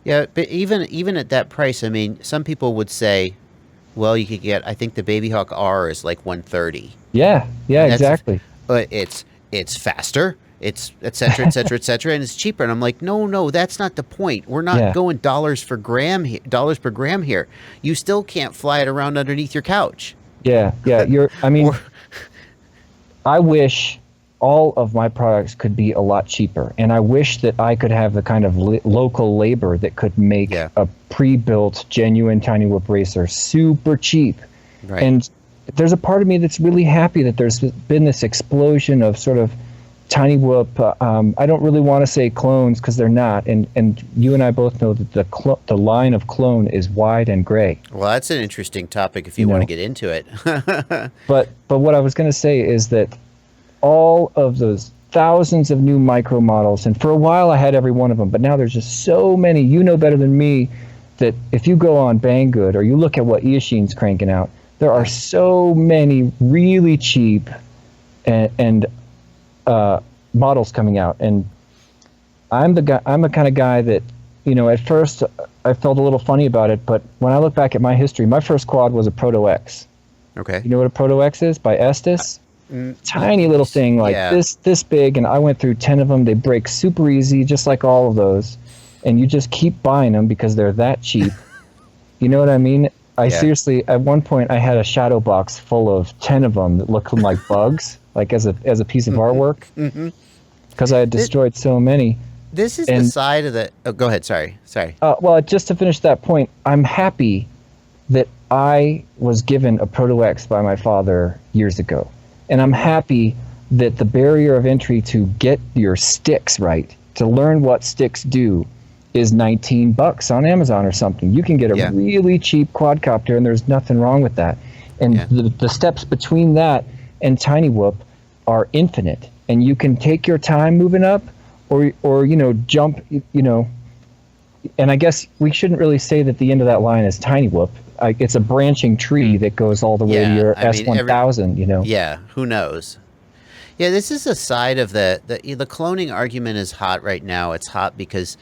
Yeah, but even at that price, I mean, some people would say, well, you could get. I think the Baby Hawk R is like 130, Yeah, yeah, and that's if, exactly. but it's faster. It's et cetera, et cetera, et cetera, and it's cheaper. And I'm like, no, no, that's not the point. We're not Yeah, going dollars per gram here. You still can't fly it around underneath your couch. yeah, yeah. I Or mean, I wish all of my products could be a lot cheaper, and I wish that I could have the kind of local labor that could make yeah, a pre-built, genuine Tiny Whoop racer super cheap. right. And there's a part of me that's really happy that there's been this explosion of sort of Tiny Whoop. I don't really want to say clones because they're not, and you and I both know that the line of clone is wide and gray. Well, that's an interesting topic if You you want to know, get into it. but what I was going to say is that all of those thousands of new micro models, and for a while I had every one of them, but now there's just so many. You know better than me that if you go on Banggood or you look at what Eachines cranking out, there are so many really cheap and models coming out. And I'm the guy. I'm the kind of guy that, at first I felt a little funny about it, but when I look back at my history, my first quad was a Proto X. Okay. You know what a Proto X is? By Estes. Mm, Tiny little thing like yeah. this big, and I went through 10 of them. They break super easy, just like all of those, and you just keep buying them because they're that cheap. You know what I mean? I Yeah. seriously, at one point I had a shadow box full of 10 of them that looked like bugs, like as a piece of artwork, because I had destroyed so many. This is the And side of the. Oh, go ahead. Sorry. Sorry. well, just to finish that point, I'm happy that I was given a Proto X by my father years ago. And I'm happy that the barrier of entry to get your sticks right, to learn what sticks do, is $19 on Amazon or something. You can get a Yeah. really cheap quadcopter, and there's nothing wrong with that. And Yeah. the steps between that and Tiny Whoop are infinite. And you can take your time moving up, or jump, and I guess we shouldn't really say that the end of that line is Tiny Whoop. It's a branching tree that goes all the way to Yeah. your I mean, S1000. yeah. Who knows? Yeah. This is a side of the cloning argument is hot right now. It's hot because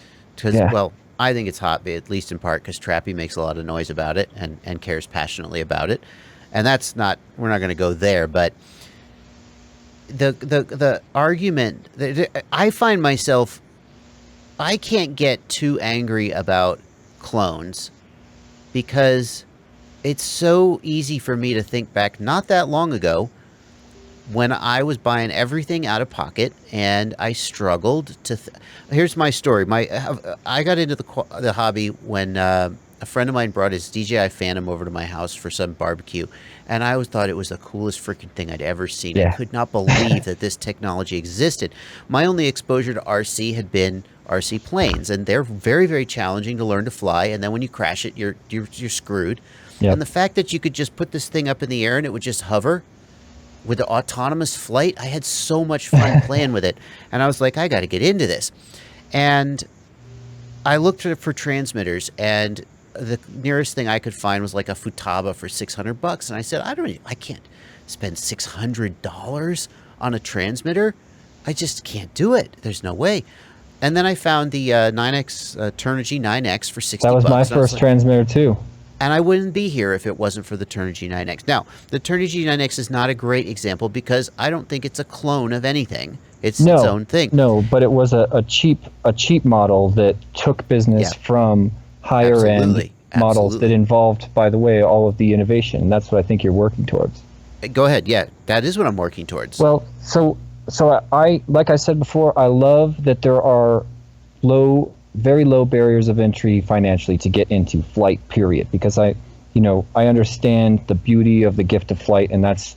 Yeah. well, I think it's hot, at least in part because Trappy makes a lot of noise about it and cares passionately about it, and that's not. We're not going to go there, but the argument I find myself, I can't get too angry about clones because it's so easy for me to think back not that long ago when I was buying everything out of pocket and I struggled to. Here's my story. I got into the hobby when a friend of mine brought his DJI Phantom over to my house for some barbecue, and I always thought it was the coolest freaking thing I'd ever seen. I Yeah. could not believe that this technology existed. My only exposure to RC had been RC planes, and they're very, very challenging to learn to fly. And then when you crash it, you're screwed. Yep. And the fact that you could just put this thing up in the air and it would just hover with the autonomous flight, I had so much fun playing with it. And I was like, I got to get into this. And I looked for transmitters, and the nearest thing I could find was like a Futaba for $600. And I said, I can't spend $600 on a transmitter. I just can't do it. There's no way. And then I found the 9X Turnigy 9X for $60. That was my And I was first like, transmitter too. and I wouldn't be here if it wasn't for the Turnigy 9X. Now, the Turnigy 9X is not a great example because I don't think it's a clone of anything. It's its No, own thing. no, but it was a cheap model that took business Yeah. from higher end Absolutely. models that Absolutely. involved, by the way, all of the innovation. And that's what I think you're working towards. Go ahead. Yeah, that is what I'm working towards. Well, so I like I said before, I love that there are very low barriers of entry financially to get into flight, period, because I understand the beauty of the gift of flight, and that's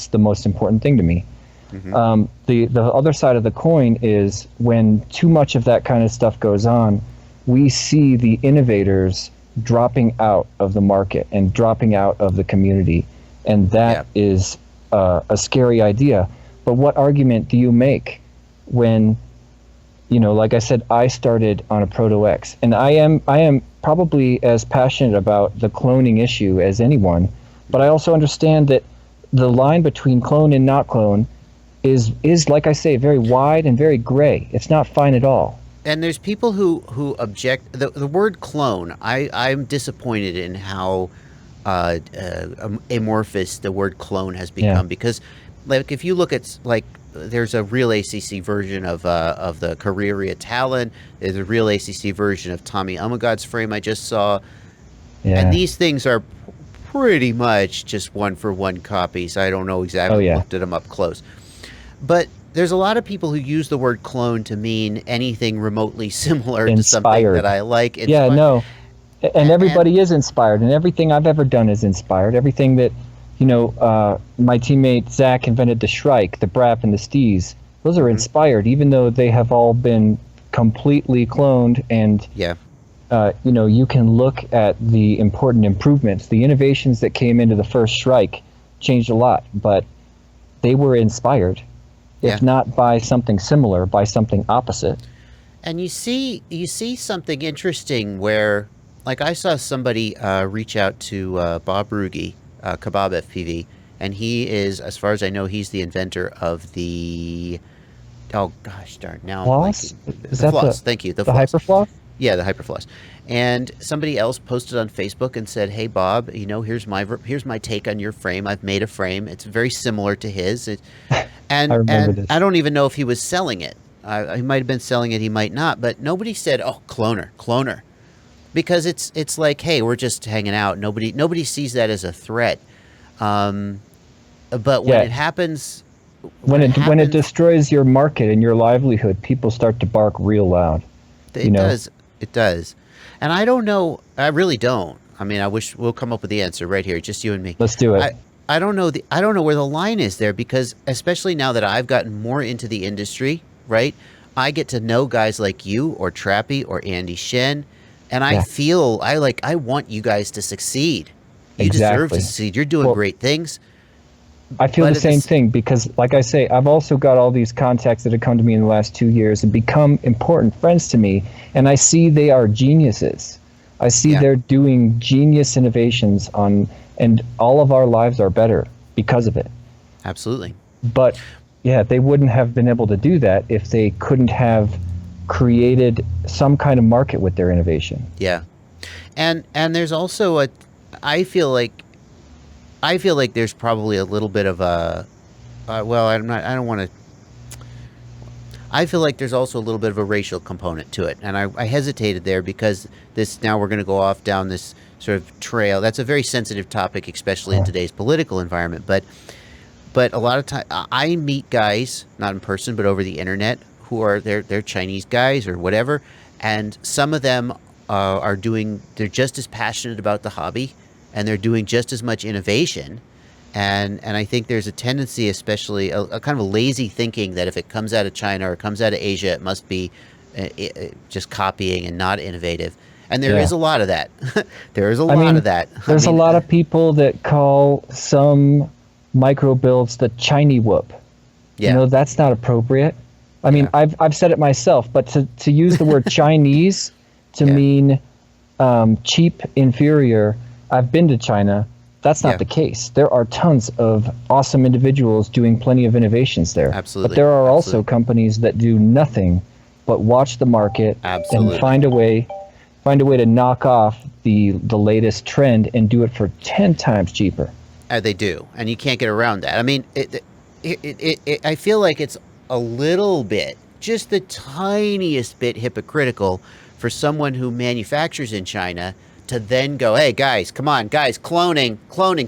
the most important thing to me. Mhm. The other side of the coin is when too much of that kind of stuff goes on, we see the innovators dropping out of the market and dropping out of the community, and that is a scary idea. But what argument do you make when, like I said, I started on a Proto X, and I am probably as passionate about the cloning issue as anyone, but I also understand that the line between clone and not clone is like I say, very wide and very gray. It's not fine at all. and there's people who object the word clone. I'm disappointed in how amorphous the word clone has Yeah. become, because like if you look at like there's a real ACC version of the Carrera Talon. There's a real ACC version of Tommy Umagod's frame I just saw, and Yeah. these things are pretty much just one for one copies. I don't know Oh exactly, yeah. looked at them up close, but there's a lot of people who use the word clone to mean anything remotely similar to something that Inspired. I like. Yeah. No. And And everybody is inspired, and everything I've ever done is inspired. Everything that, my teammate Zach invented, the Shrike, the Brap, and the Steez, those are mhm, inspired, even though they have all been completely cloned. And yeah, you can look at the important improvements, the innovations that came into the first Shrike, changed a lot, but they were inspired, yeah. if not by something similar, by something opposite. And you see something interesting where, like, I saw somebody reach out to Bob Rugi, Kebab FPV, and he is, as far as I know, he's the inventor of the, oh gosh darn, now I'm Floss? blanking. Is The that floss. Thank you, the the floss. Hyperfloss? Yeah, the hyperfloss. And somebody else posted on Facebook and said, "Hey Bob, here's my take on your frame. I've made a frame. It's very similar to his. I remember And this. I don't even know if he was selling it. He might have been selling it. He might not. But nobody said, 'Oh, cloner,' because it's like, hey, we're just hanging out. Nobody sees that as a threat. Um, but when Yeah, it happens, when when it it happens, destroys your market and your livelihood, people start to bark real loud. You it know, does. It does. And I don't know. I really don't. I mean, I wish we'll come up with the answer right here, just you and me. let's do it. I don't know I don't know where the line is there, because especially now that I've gotten more into the industry, right? I get to know guys like you or Trappy or Andy Shen, and I Yeah, feel I want you guys to succeed. You deserve to exactly. succeed. You're doing Well, great things, I feel the but at same this, thing because, like I say, I've also got all these contacts that have come to me in the last 2 years and become important friends to me, and I see they are geniuses. I see yeah, they're doing genius innovations and all of our lives are better because of it. absolutely. But yeah, they wouldn't have been able to do that if they couldn't have created some kind of market with their innovation. Yeah. And there's also a I feel like I feel like there's probably a little bit of a well, I don't want to I feel like there's also a little bit of a racial component to it, and I hesitated there because this now we're going to go off down this sort of trail. That's a very sensitive topic, especially in Yeah. today's political environment. But a lot of time I meet guys, not in person but over the internet, who are they're Chinese guys or whatever, and some of them they're just as passionate about the hobby, and they're doing just as much innovation, and I think there's a tendency, especially a kind of a lazy thinking, that if it comes out of China or comes out of Asia, it must be just copying and not innovative. And there is Yeah. a lot of that. There is a I lot of mean, that. I there's a mean, lot of people that call some micro builds the Chinese whoop. yeah, That's not appropriate. I mean, yeah, I've said it myself, but to use the word Chinese to yeah, mean cheap, inferior, I've been to China. That's not yeah. the case. There are tons of awesome individuals doing plenty of innovations there. But Absolutely, there are also absolutely, companies that do nothing but watch the market and absolutely. find a way to knock off the latest trend and do it for 10 times cheaper. They do, and you can't get around that. I mean, I feel like it's a little bit, just the tiniest bit hypocritical for someone who manufactures in China to then go, "Hey guys, come on, guys, cloning,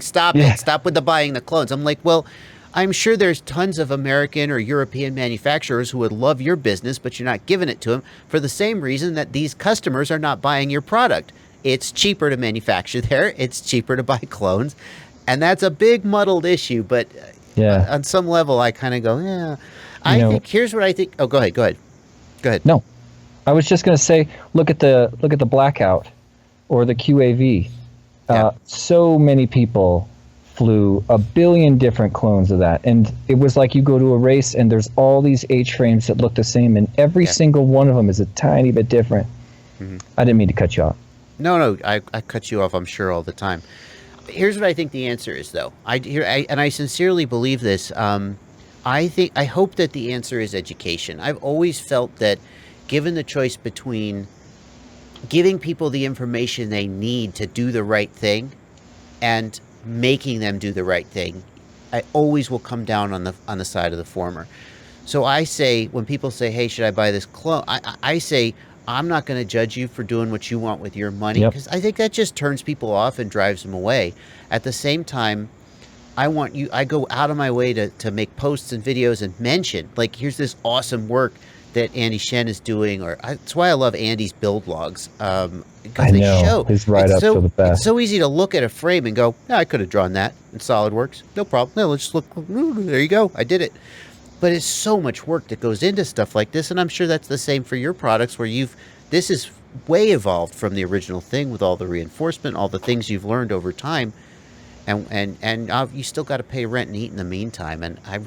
stop Yeah. it, stop with the buying the clones." I'm like, well, I'm sure there's tons of American or European manufacturers who would love your business, but you're not giving it to them for the same reason that these customers are not buying your product. It's cheaper to manufacture there. It's cheaper to buy clones. And that's a big muddled issue, but Yeah. on some level, I kind of go, yeah. You I know, think here's what I think. Oh, go ahead. no. I was just going to say, look at the blackout or the QAV. Yeah, So many people flew a billion different clones of that, and it was like you go to a race and there's all these H frames that look the same, and every yeah. single one of them is a tiny bit different. Hmm. I didn't mean to cut you off. No, I cut you off, I'm sure, all the time. Here's what I think the answer is, though. And I sincerely believe this. I hope that the answer is education. I've always felt that given the choice between giving people the information they need to do the right thing and making them do the right thing, I always will come down on the side of the former. So I say, when people say, "Hey, should I buy this clone?" I say, I'm not going to judge you for doing what you want with your money, because I think that just turns people off and drives them away. At the same time, I go out of my way to make posts and videos and mention, like, here's this awesome work that Andy Shen is doing, that's why I love Andy's build logs. Because they show his write-ups are the best. It's so easy to look at a frame and go, I could have drawn that in SolidWorks, no problem. No, let's just look. There you go, I did it. But it's so much work that goes into stuff like this, and I'm sure that's the same for your products, where this is way evolved from the original thing with all the reinforcement, all the things you've learned over time, and you still got to pay rent and eat in the meantime. And I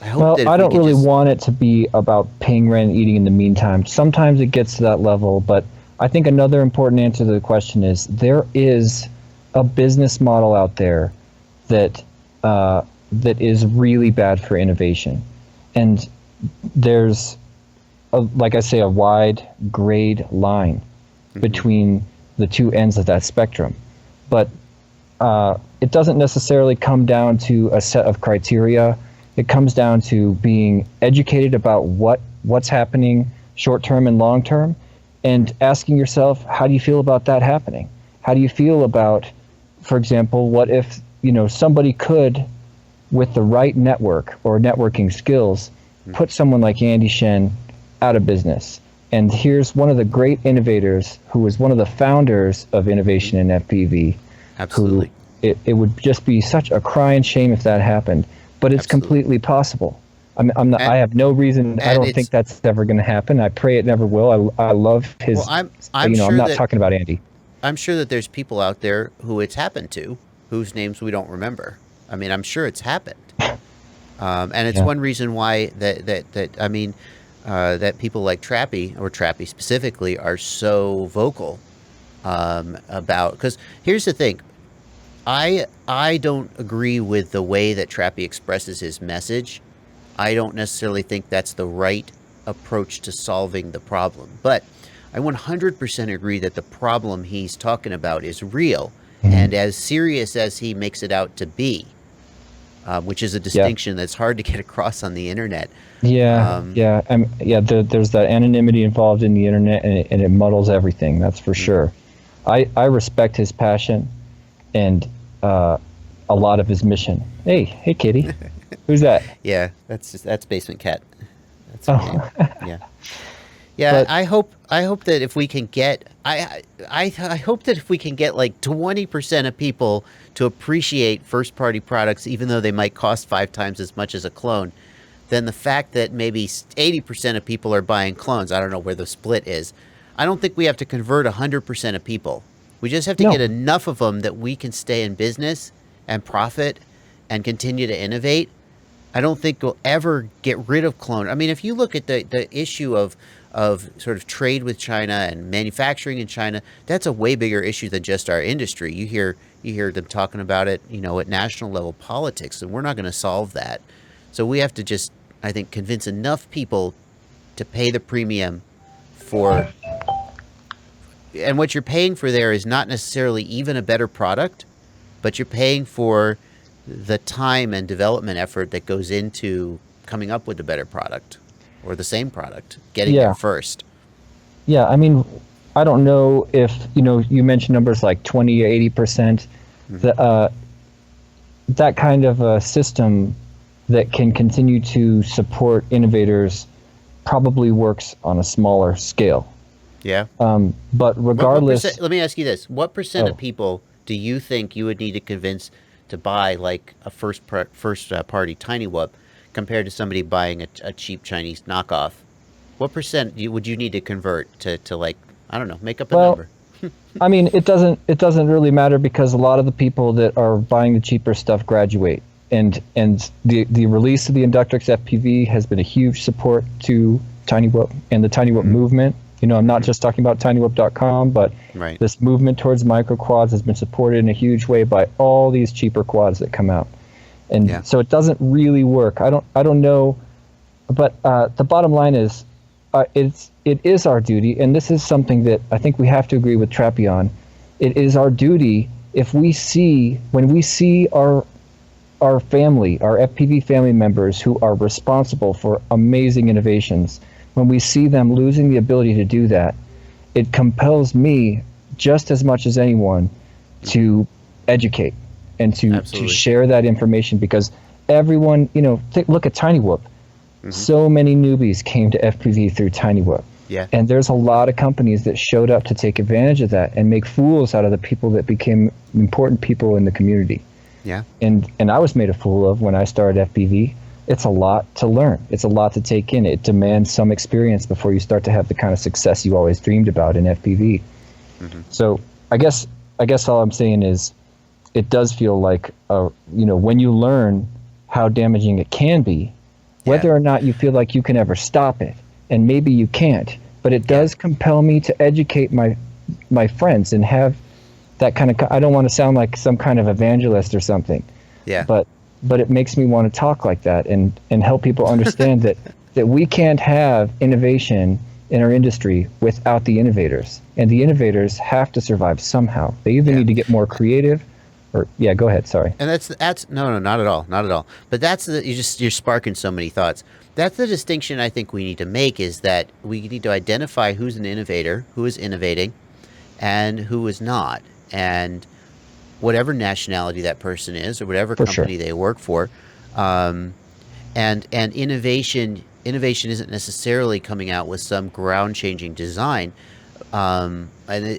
hope that I don't really want it to be about paying rent and eating in the meantime. Sometimes it gets to that level, but I think another important answer to the question is there is a business model out there that is really bad for innovation. And there's, like I say, a wide grade line between the two ends of that spectrum. But it doesn't necessarily come down to a set of criteria. It comes down to being educated about what's happening short term and long term, and asking yourself, how do you feel about that happening? How do you feel about, for example, what if somebody could, with the right network or networking skills, put someone like Andy Shen out of business? And here's one of the great innovators who was one of the founders of innovation in FPV. Absolutely. It would just be such a crying shame if that happened, but it's completely possible. I'm not. I have no reason. I don't think that's ever going to happen. I pray it never will. I love his. Well, I'm not talking about Andy. I'm sure that there's people out there who it's happened to, whose names we don't remember. I mean, I'm sure it's happened, and it's one reason why that people like Trappy specifically, are so vocal about. Because here's the thing, I don't agree with the way that Trappy expresses his message. I don't necessarily think that's the right approach to solving the problem, but I 100% agree that the problem he's talking about is real and as serious as he makes it out to be. Which is a distinction that's hard to get across on the internet. There's that anonymity involved in the internet, and it muddles everything. That's for sure. I respect his passion and a lot of his mission. Hey, kitty, who's that? Yeah, that's Basement Cat. That's her name. Yeah. But I hope that if we can get I hope that if we can get like 20% of people to appreciate first-party products, even though they might cost 5 times as much as a clone, then the fact that maybe 80% of people are buying clones, I don't know where the split is. I don't think we have to convert 100% of people. We just have to get enough of them that we can stay in business and profit and continue to innovate. I don't think we'll ever get rid of clone. I mean, if you look at the issue of sort of trade with China and manufacturing in China, that's a way bigger issue than just our industry. You hear them talking about it, at national level politics, and we're not going to solve that. So we have to just, I think, convince enough people to pay the premium for, and what you're paying for there is not necessarily even a better product, but you're paying for the time and development effort that goes into coming up with a better product or the same product, getting there first. Yeah, I mean, I don't know if, you mentioned numbers like 20 or 80%. That kind of a system that can continue to support innovators probably works on a smaller scale. Yeah. But regardless... let me ask you this. What percent of people do you think you would need to convince to buy like a first party Tiny Whoop compared to somebody buying a cheap Chinese knockoff? What percent would you need to convert to like, I don't know, make up a number? I mean, it doesn't really matter, because a lot of the people that are buying the cheaper stuff graduate, and the release of the Inductrix FPV has been a huge support to Tiny Whoop and the Tiny Whoop movement. I'm not just talking about tinywhoop.com, but this movement towards micro quads has been supported in a huge way by all these cheaper quads that come out. And so it doesn't really work. I don't know, but the bottom line is, it is our duty, and this is something that I think we have to agree with Trappy on. It is our duty if when we see our family, our FPV family members who are responsible for amazing innovations, when we see them losing the ability to do that, it compels me just as much as anyone to educate and to share that information, because everyone, look at Tiny Whoop. So many newbies came to FPV through Tiny Whoop. Yeah. And there's a lot of companies that showed up to take advantage of that and make fools out of the people that became important people in the community. Yeah. And I was made a fool of when I started FPV. It's a lot to learn. It's a lot to take in. It demands some experience before you start to have the kind of success you always dreamed about in FPV. So I guess all I'm saying is it does feel like, when you learn how damaging it can be, whether or not you feel like you can ever stop it, and maybe you can't, but it does compel me to educate my friends and have that kind of, I don't want to sound like some kind of evangelist or something, but it makes me want to talk like that and help people understand that we can't have innovation in our industry without the innovators, and the innovators have to survive somehow. They either need to get more creative, or go ahead, sorry. And that's no, not at all, not at all. But you're sparking so many thoughts. That's the distinction I think we need to make, is that we need to identify who's an innovator, who is innovating, and who is not, and whatever nationality that person is, or whatever company they work for, and innovation isn't necessarily coming out with some ground-changing design, and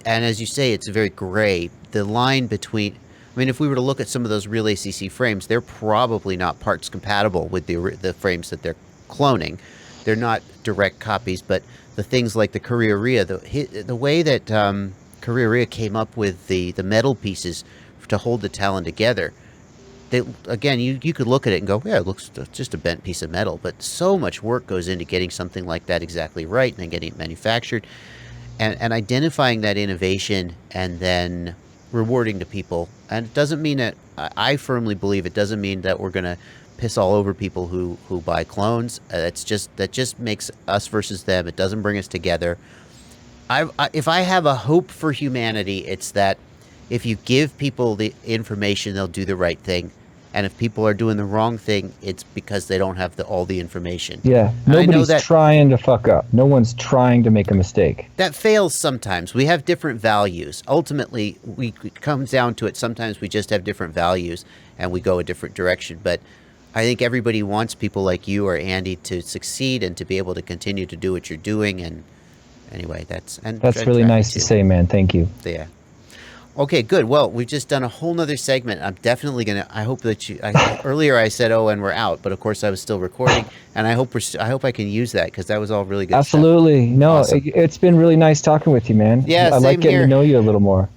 as you say, it's very gray. The line between, I mean, if we were to look at some of those real ACC frames, they're probably not parts compatible with the frames that they're cloning. They're not direct copies, but the things like the Korea, the way that Korea came up with the metal pieces to hold the Talon together, again, you could look at it and go, yeah, it looks just a bent piece of metal, but so much work goes into getting something like that exactly right, and then getting it manufactured, and identifying that innovation, and then rewarding to people. And it doesn't mean that, I firmly believe it doesn't mean that we're going to piss all over people who buy clones. That just makes us versus them. It doesn't bring us together. If I have a hope for humanity, it's that if you give people the information, they'll do the right thing. And if people are doing the wrong thing, it's because they don't have all the information. Yeah, nobody's trying to fuck up. No one's trying to make a mistake. That fails sometimes. We have different values. Ultimately, it comes down to it. Sometimes we just have different values and we go a different direction. But I think everybody wants people like you or Andy to succeed and to be able to continue to do what you're doing. And anyway, that's really nice to say, man. Thank you. Yeah. Okay, good. Well, we've just done a whole nother segment. I'm definitely going to, I hope that earlier I said, and we're out, but of course I was still recording, and I hope I can use that, because that was all really good Absolutely. stuff. No, Awesome. It's been really nice talking with you, man. Yeah, I like getting to know you a little more.